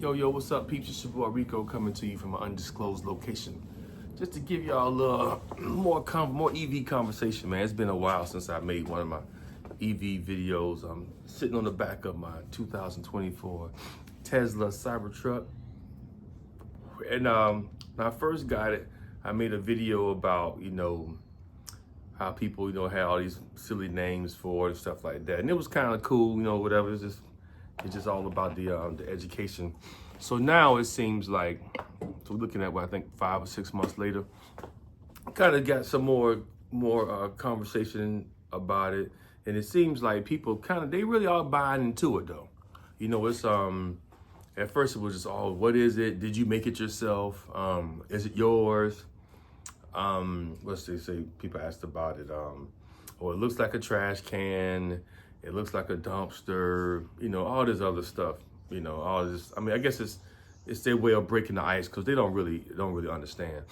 Yo, what's up, peeps? It's your boy Rico coming to you from an undisclosed location. Just to give y'all a little more EV conversation, man. It's been a while since I made one of my EV videos. I'm sitting on the back of my 2024 Tesla Cybertruck. And when I first got it, I made a video about, how people, had all these silly names for it and stuff like that. And it was kind of cool, whatever. It's just all about the education. So now it seems like, so we're looking at what I think 5 or 6 months later, kind of got some more conversation about it, and it seems like people they really are buying into it though. It's at first it was just what is it? Did you make it yourself? Is it yours? What's they say? People asked about it. It looks like a trash can. It looks like a dumpster, all this other stuff, all this. I mean, I guess it's their way of breaking the ice because they don't really understand.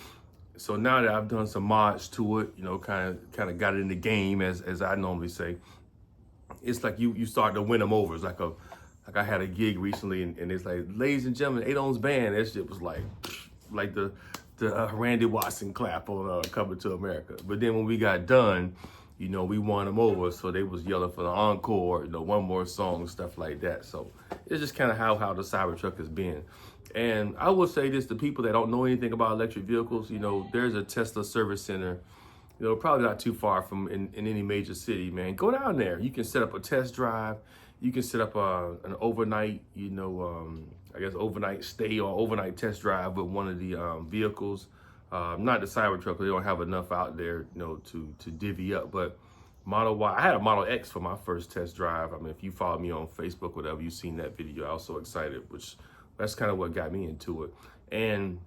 So now that I've done some mods to it, kind of got it in the game, as I normally say, it's like you start to win them over. It's like I had a gig recently, and it's like, ladies and gentlemen, 8 Ohms band. That shit was like the Randy Watson clap on Coming to America. But then when we got done, we won them over, so they was yelling for the encore, one more song, stuff like that. So it's just kind of how the Cybertruck has been. And I will say this to people that don't know anything about electric vehicles, there's a Tesla service center, probably not too far from in any major city, man. Go down there. You can set up a test drive. You can set up an overnight, overnight stay or overnight test drive with one of the vehicles. Not the Cybertruck, they don't have enough out there, to divvy up. But Model Y, I had a Model X for my first test drive. I mean, if you follow me on Facebook, whatever, you've seen that video. I was so excited, that's kind of what got me into it. And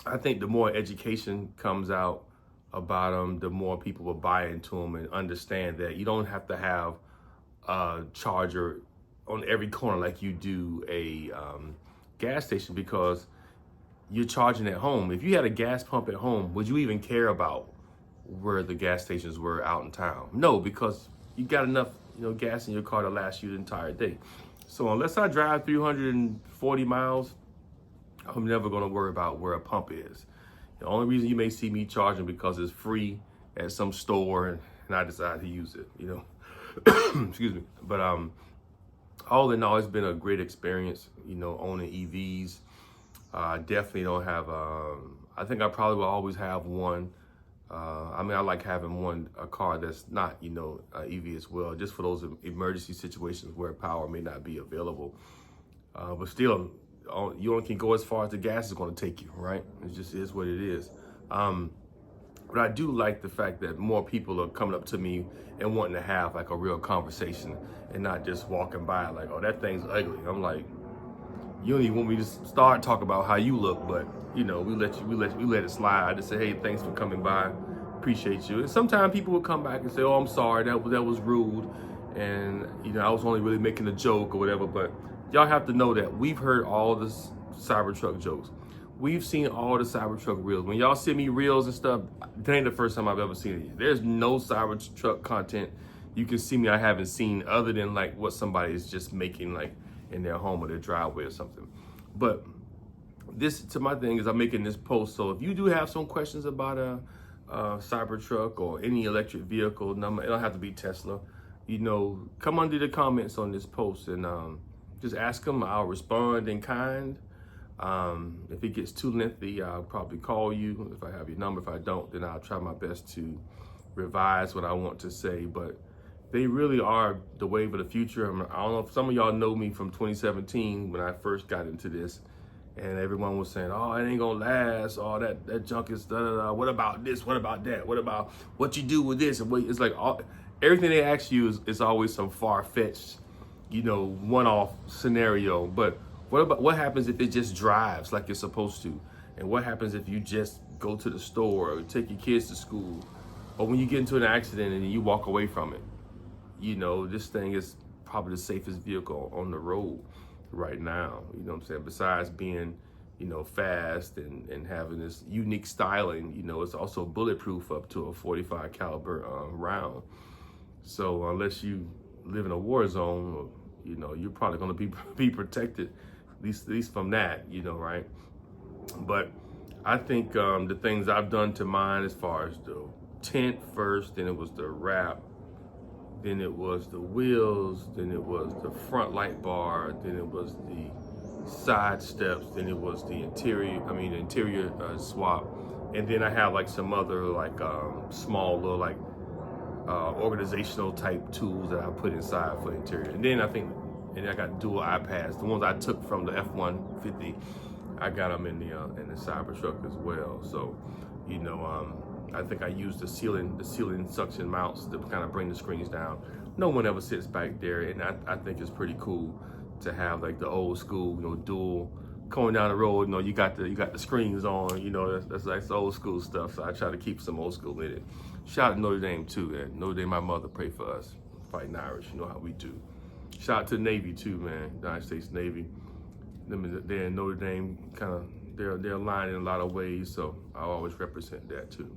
I think the more education comes out about them, the more people will buy into them and understand that you don't have to have a charger on every corner like you do a gas station, because you're charging at home. If you had a gas pump at home, would you even care about where the gas stations were out in town? No, because you got enough, gas in your car to last you the entire day. So unless I drive 340 miles, I'm never gonna worry about where a pump is. The only reason you may see me charging because it's free at some store and I decide to use it, Excuse me. But all in all, it's been a great experience, owning EVs. Definitely don't have, I think I probably will always have one. I like having a car that's not, EV as well, just for those emergency situations where power may not be available. But still, you only can go as far as the gas is going to take you, right? It just is what it is. But I do like the fact that more people are coming up to me and wanting to have like a real conversation and not just walking by like, oh, that thing's ugly. I'm like, you don't even want me to start talking about how you look, but we let it slide. I just say, hey, thanks for coming by, appreciate you. And sometimes people will come back and say, oh, I'm sorry, that was rude, and I was only really making a joke or whatever. But y'all have to know that we've heard all the Cybertruck jokes. We've seen all the Cybertruck reels. When y'all see me reels and stuff, that ain't the first time I've ever seen it. There's no Cybertruck content you can see me I haven't seen other than like what somebody is just making like in their home or their driveway or something. But this, to my thing, is I'm making this post. So if you do have some questions about a Cybertruck or any electric vehicle, it don't have to be Tesla, come under the comments on this post and just ask them. I'll respond in kind. If it gets too lengthy, I'll probably call you if I have your number. If I don't, then I'll try my best to revise what I want to say. But they really are the wave of the future. I don't know if some of y'all know me from 2017 when I first got into this, and everyone was saying, oh, it ain't gonna last. Oh, that junk is da-da-da. What about this? What about that? What about what you do with this? And it's like everything they ask you is always some far-fetched, one-off scenario. But what happens if it just drives like it's supposed to? And what happens if you just go to the store or take your kids to school? Or when you get into an accident and you walk away from it? This thing is probably the safest vehicle on the road right now. You know what I'm saying? Besides being, fast and having this unique styling, it's also bulletproof up to a 45 caliber round. So unless you live in a war zone, you're probably going to be protected At least from that, you know, right? But I think the things I've done to mine, as far as the tint first, then it was the wrap, then it was the wheels, then it was the front light bar, then it was the side steps, then it was the interior swap, and then I have like some other like small little like organizational type tools that I put inside for the interior. And then I got dual iPads. The ones I took from the F-150, I got them in the Cybertruck as well. So, you know, I think I used the ceiling suction mounts to kind of bring the screens down. No one ever sits back there, and I think it's pretty cool to have like the old school, you know, dual going down the road. You know, you got the screens on. You know, that's like old school stuff. So I try to keep some old school in it. Shout out to Notre Dame too, man. Notre Dame, my mother prayed for us, fighting Irish. You know how we do. Shout out to the Navy too, man. United States Navy. They're in Notre Dame, kind of they're aligned in a lot of ways. So I always represent that too.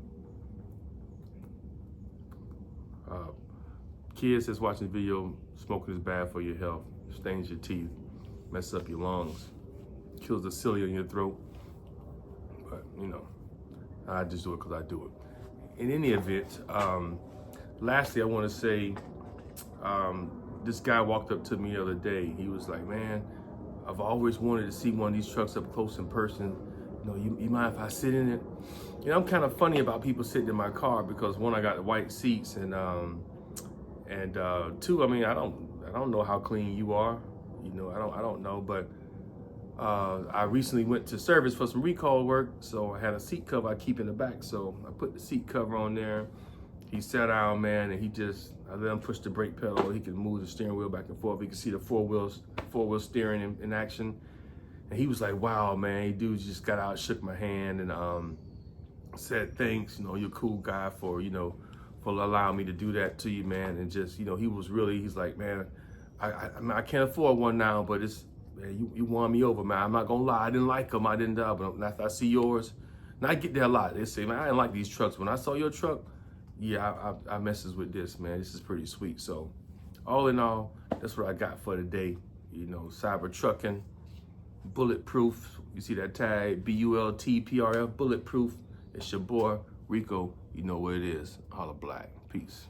Kids that's watching the video, smoking is bad for your health. Stains your teeth, messes up your lungs, kills the cilia in your throat. But you know, I just do it because I do it. In any event, lastly, I want to say, this guy walked up to me the other day. He was like, "Man, I've always wanted to see one of these trucks up close in person. You know, you mind if I sit in it?" You know, I'm kind of funny about people sitting in my car because one, I got the white seats, and two, I mean, I don't know how clean you are. You know, I don't know, but I recently went to service for some recall work, so I had a seat cover I keep in the back. So I put the seat cover on there. He sat down, man, and I let him push the brake pedal. He could move the steering wheel back and forth. He could see the four wheel steering in action. And he was like, "Wow, man." Dude just got out, shook my hand, and said, "Thanks, you know, you're a cool guy for allowing me to do that to you, man." And just, you know, he's like, "Man, I can't afford one now, but man, you won me over, man. I'm not gonna lie, I didn't like them, but after I see yours," and I get that a lot. They say, "Man, I didn't like these trucks. When I saw your truck, yeah, I messes with this, man. This is pretty sweet." So all in all, that's what I got for today. You know, Cybertrucking, bulletproof. You see that tag, BULTPRF, bulletproof. It's your boy, Rico. You know what it is. Holla black. Peace.